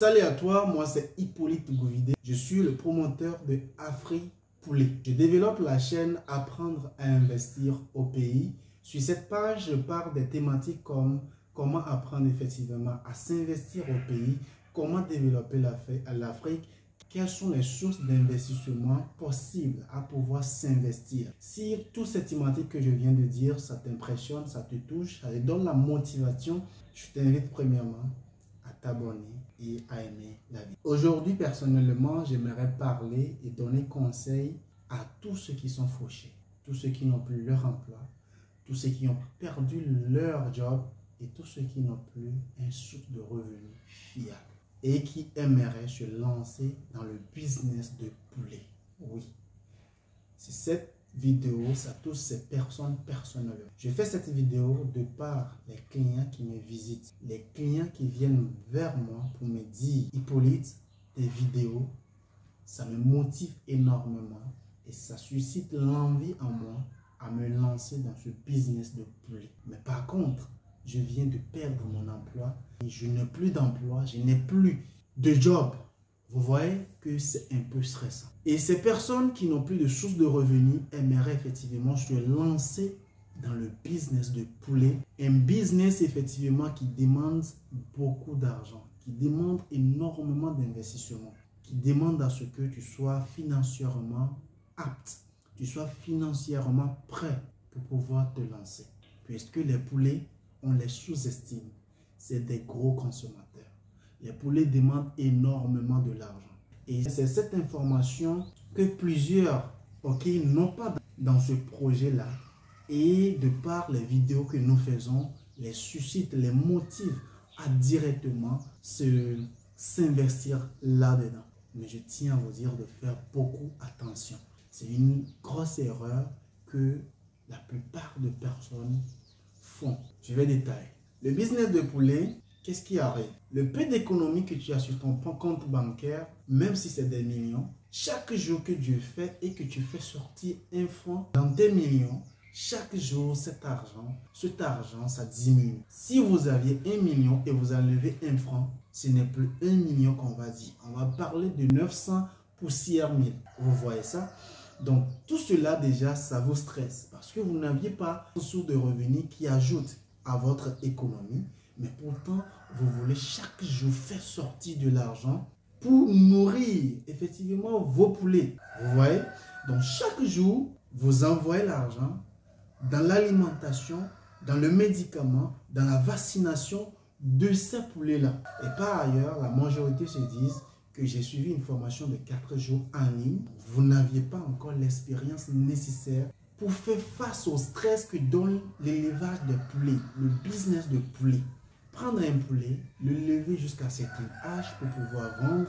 Salut à toi, moi c'est Hippolyte Gouvidé. Je suis le promoteur de AfriPoulet. Je développe la chaîne Apprendre à investir au pays. Sur cette page, je parle des thématiques comme comment apprendre effectivement à s'investir au pays, comment développer l'Afrique, quelles sont les sources d'investissement possibles à pouvoir s'investir. Si toutes ces thématiques que je viens de dire, ça t'impressionne, ça te touche, ça te donne la motivation, je t'invite premièrement à t'abonner et à aimer la vidéo. Aujourd'hui, personnellement, j'aimerais parler et donner conseil à tous ceux qui sont fauchés, tous ceux qui n'ont plus leur emploi, tous ceux qui ont perdu leur job et tous ceux qui n'ont plus une source de revenus fiable et qui aimeraient se lancer dans le business de poulet. Oui, c'est cette vidéo, ça touche ces personnes personnellement. Je fais cette vidéo de par les clients qui me visitent, les clients qui viennent vers moi pour me dire « Hippolyte, tes vidéos, ça me motive énormément et ça suscite l'envie en moi à me lancer dans ce business de poulet. Mais par contre, je viens de perdre mon emploi et je n'ai plus d'emploi, je n'ai plus de job. » Vous voyez que c'est un peu stressant. Et ces personnes qui n'ont plus de source de revenus aimeraient effectivement se lancer dans le business de poulet. Un business effectivement qui demande beaucoup d'argent, qui demande énormément d'investissement, qui demande à ce que tu sois financièrement apte, tu sois financièrement prêt pour pouvoir te lancer. Puisque les poulets, on les sous-estime. C'est des gros consommateurs. Les poulets demandent énormément de l'argent. Et c'est cette information que plusieurs n'ont pas dans ce projet-là. Et de par les vidéos que nous faisons, les suscitent, les motivent à directement s'investir là-dedans. Mais je tiens à vous dire de faire beaucoup attention. C'est une grosse erreur que la plupart de personnes font. Je vais détailler. Le business de poulet, qu'est-ce qui arrive? Le peu d'économie que tu as sur ton compte bancaire, même si c'est des millions, chaque jour que Dieu fait et que tu fais sortir un franc dans tes millions, chaque jour cet argent, ça diminue. Si vous aviez 1 million et vous enlevez 1 franc, ce n'est plus 1 million qu'on va dire. On va parler de 900 poussières 1000. Vous voyez ça? Donc tout cela déjà, ça vous stresse parce que vous n'aviez pas une source de revenus qui ajoute à votre économie. Mais pourtant, vous voulez chaque jour faire sortir de l'argent pour nourrir effectivement vos poulets. Vous voyez? Donc chaque jour, vous envoyez l'argent dans l'alimentation, dans le médicament, dans la vaccination de ces poulets-là. Et par ailleurs, la majorité se disent que j'ai suivi une formation de 4 jours en ligne. Vous n'aviez pas encore l'expérience nécessaire pour faire face au stress que donne l'élevage de poulets, le business de poulets. Prendre un poulet, le lever jusqu'à un certain âge pour pouvoir vendre,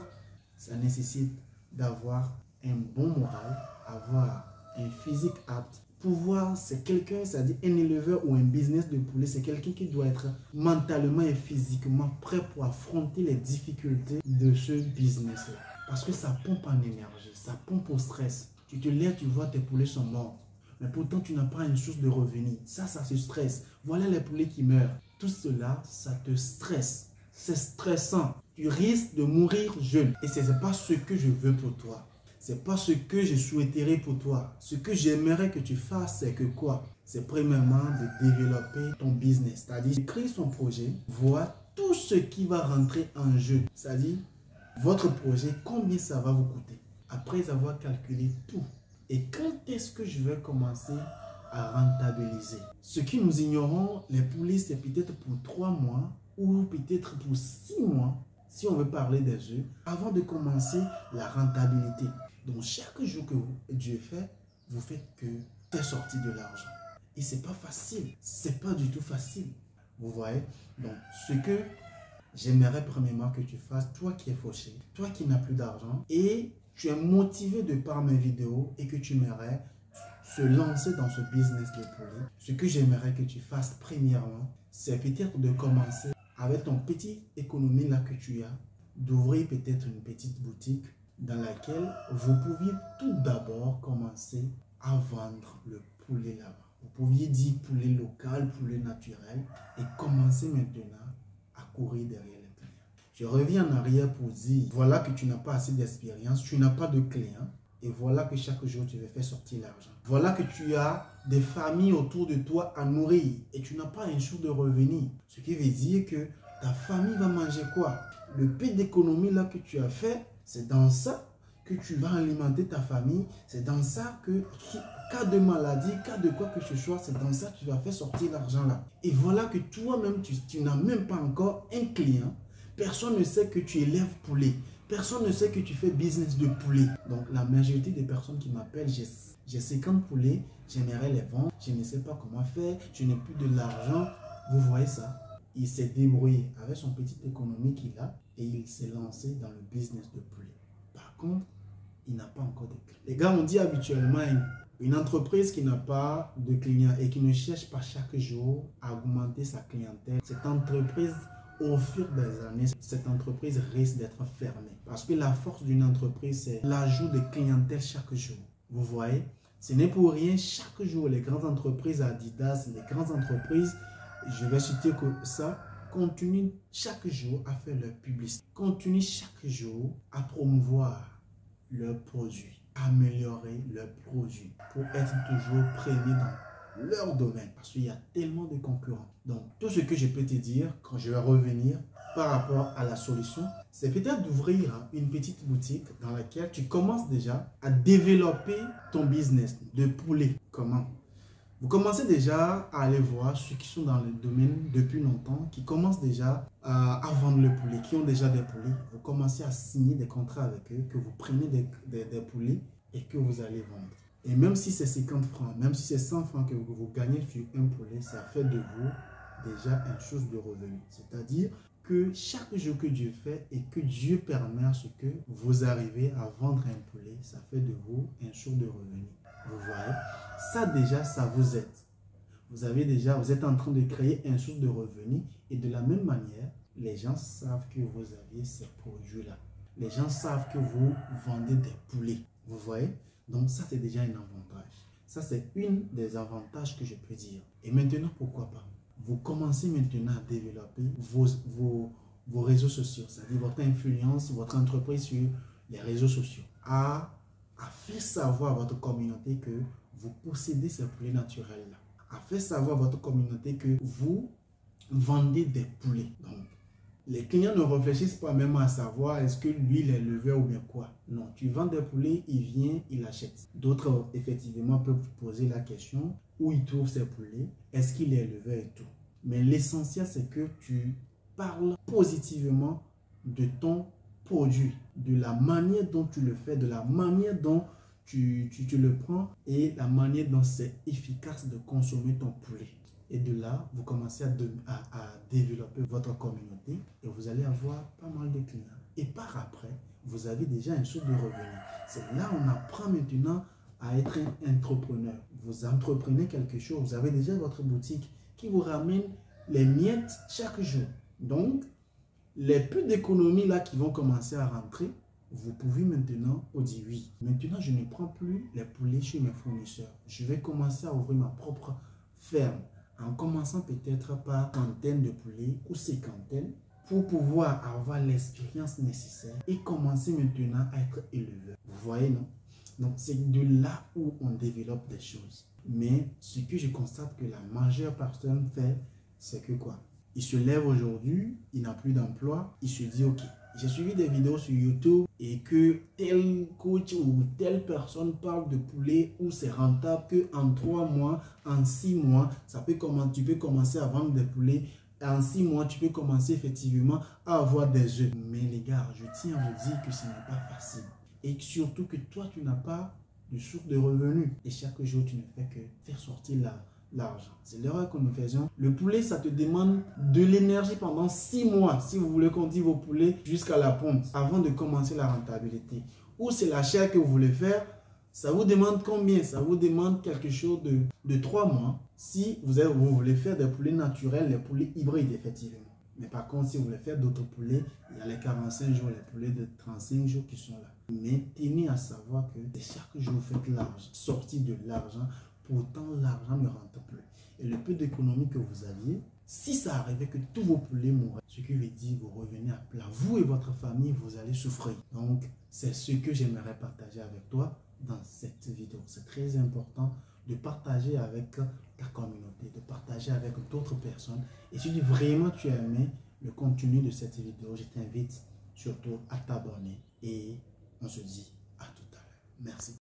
ça nécessite d'avoir un bon moral, avoir un physique apte. Pouvoir, c'est quelqu'un, c'est-à-dire un éleveur ou un business de poulet, c'est quelqu'un qui doit être mentalement et physiquement prêt pour affronter les difficultés de ce business-là. Parce que ça pompe en énergie, ça pompe au stress. Tu te lèves, tu vois tes poulets sont morts. Mais pourtant, tu n'as pas une source de revenus. Ça se stresse. Voilà les poulets qui meurent. Tout cela, ça te stresse. C'est stressant. Tu risques de mourir jeune. Et ce n'est pas ce que je veux pour toi. Ce n'est pas ce que je souhaiterais pour toi. Ce que j'aimerais que tu fasses, c'est que quoi? C'est premièrement de développer ton business. C'est-à-dire, créer son projet, voir tout ce qui va rentrer en jeu. C'est-à-dire, votre projet, combien ça va vous coûter? Après avoir calculé tout. Et quand est-ce que je vais commencer à rentabiliser? Ce que nous ignorons, les poulets, c'est peut-être pour 3 mois ou peut-être pour 6 mois, si on veut parler des œufs, avant de commencer la rentabilité. Donc, chaque jour que Dieu fait, vous faites que faire sortir de l'argent. Et ce n'est pas facile. Ce n'est pas du tout facile. Vous voyez? Donc, ce que j'aimerais premièrement que tu fasses, toi qui es fauché, toi qui n'as plus d'argent et tu es motivé de par mes vidéos et que tu aimerais se lancer dans ce business de poulet, ce que j'aimerais que tu fasses premièrement, c'est peut-être de commencer avec ton petit économie là que tu as, d'ouvrir peut-être une petite boutique dans laquelle vous pouviez tout d'abord commencer à vendre le poulet là-bas. Vous pouviez dire poulet local, poulet naturel et commencer maintenant à courir derrière les clients. Je reviens en arrière pour dire, voilà que tu n'as pas assez d'expérience, tu n'as pas de clients. Et voilà que chaque jour, tu veux faire sortir l'argent. Voilà que tu as des familles autour de toi à nourrir et tu n'as pas un jour de revenu. Ce qui veut dire que ta famille va manger quoi? Le peu d'économie là que tu as fait, c'est dans ça que tu vas alimenter ta famille. C'est dans ça que, cas de maladie, cas de quoi que ce soit, c'est dans ça que tu vas faire sortir l'argent là. Et voilà que toi-même, tu n'as même pas encore un client. Personne ne sait que tu élèves poulet. Personne ne sait que tu fais business de poulet. Donc, la majorité des personnes qui m'appellent, j'ai 50 poulets, j'aimerais les vendre, je ne sais pas comment faire, je n'ai plus de l'argent. Vous voyez ça? Il s'est débrouillé avec son petit économie qu'il a et il s'est lancé dans le business de poulet. Par contre, il n'a pas encore de clients. Les gars, on dit habituellement une entreprise qui n'a pas de clients et qui ne cherche pas chaque jour à augmenter sa clientèle, cette entreprise, au fur des années, cette entreprise risque d'être fermée. Parce que la force d'une entreprise, c'est l'ajout de clientèle chaque jour. Vous voyez, ce n'est pour rien, chaque jour, les grandes entreprises Adidas, les grandes entreprises, je vais citer que ça, continuent chaque jour à faire leur publicité, continuent chaque jour à promouvoir leurs produits, améliorer leurs produits pour être toujours premiers dans leur domaine, parce qu'il y a tellement de concurrents. Donc, tout ce que je peux te dire, quand je vais revenir par rapport à la solution, c'est peut-être d'ouvrir une petite boutique dans laquelle tu commences déjà à développer ton business de poulet. Comment? Vous commencez déjà à aller voir ceux qui sont dans le domaine depuis longtemps, qui commencent déjà à vendre le poulet, qui ont déjà des poulets. Vous commencez à signer des contrats avec eux, que vous prenez des poulets et que vous allez vendre. Et même si c'est 50 francs, même si c'est 100 francs que vous gagnez sur un poulet, ça fait de vous déjà une source de revenu. C'est-à-dire que chaque jour que Dieu fait et que Dieu permet à ce que vous arrivez à vendre un poulet, ça fait de vous une source de revenu. Vous voyez, ça déjà, ça vous aide. Vous êtes en train de créer une source de revenu et de la même manière, les gens savent que vous avez ces produits-là. Les gens savent que vous vendez des poulets. Vous voyez? Donc ça, c'est déjà un avantage. Ça, c'est une des avantages que je peux dire. Et maintenant, pourquoi pas? Vous commencez maintenant à développer vos réseaux sociaux, c'est-à-dire votre influence, votre entreprise sur les réseaux sociaux, à faire savoir à votre communauté que vous possédez ces poulets naturels-là, à faire savoir à votre communauté que vous vendez des poulets. Donc, les clients ne réfléchissent pas même à savoir est-ce que lui, il est éleveur ou bien quoi. Non, tu vends des poulets, il vient, il achète. D'autres, effectivement, peuvent poser la question où il trouve ses poulets, est-ce qu'il est éleveur et tout. Mais l'essentiel, c'est que tu parles positivement de ton produit, de la manière dont tu le fais, de la manière dont tu le prends et la manière dont c'est efficace de consommer ton poulet. Et de là, vous commencez à développer votre communauté et vous allez avoir pas mal de clients. Et par après, vous avez déjà une source de revenus. C'est là on apprend maintenant à être un entrepreneur. Vous entreprenez quelque chose, vous avez déjà votre boutique qui vous ramène les miettes chaque jour. Donc, les peu d'économies là qui vont commencer à rentrer, vous pouvez maintenant dire oui. Maintenant, je ne prends plus les poulets chez mes fournisseurs. Je vais commencer à ouvrir ma propre ferme. En commençant peut-être par centaines de poulets ou cinquantaines pour pouvoir avoir l'expérience nécessaire et commencer maintenant à être éleveur. Vous voyez, non? Donc, c'est de là où on développe des choses. Mais ce que je constate que la majeure personne fait, c'est que quoi? Il se lève aujourd'hui, il n'a plus d'emploi, il se dit ok, j'ai suivi des vidéos sur YouTube et que tel coach ou telle personne parle de poulet où c'est rentable qu'en 3 mois, en 6 mois, tu peux commencer à vendre des poulets. En 6 mois, tu peux commencer effectivement à avoir des œufs. Mais les gars, je tiens à vous dire que ce n'est pas facile. Et surtout que toi, tu n'as pas de source de revenus. Et chaque jour, tu ne fais que faire sortir l'argent. C'est l'erreur que nous faisions. Le poulet, ça te demande de l'énergie pendant 6 mois, si vous voulez qu'on dise vos poulets jusqu'à la ponte, avant de commencer la rentabilité. Ou c'est la chair que vous voulez faire, ça vous demande combien? Ça vous demande quelque chose de 3 mois. Si vous voulez faire des poulets naturels, les poulets hybrides, effectivement. Mais par contre, si vous voulez faire d'autres poulets, il y a les 45 jours, les poulets de 35 jours qui sont là. Mais tenez à savoir que chaque jour, vous faites l'argent, sortir de l'argent. Pourtant, l'argent ne rentre plus. Et le peu d'économie que vous aviez, Si ça arrivait que tous vos poulets mourraient, ce qui veut dire que vous revenez à plat, vous et votre famille, vous allez souffrir. Donc, c'est ce que j'aimerais partager avec toi dans cette vidéo. C'est très important de partager avec ta communauté, de partager avec d'autres personnes. Et si vraiment tu as aimé le contenu de cette vidéo, je t'invite surtout à t'abonner et on se dit à tout à l'heure. Merci.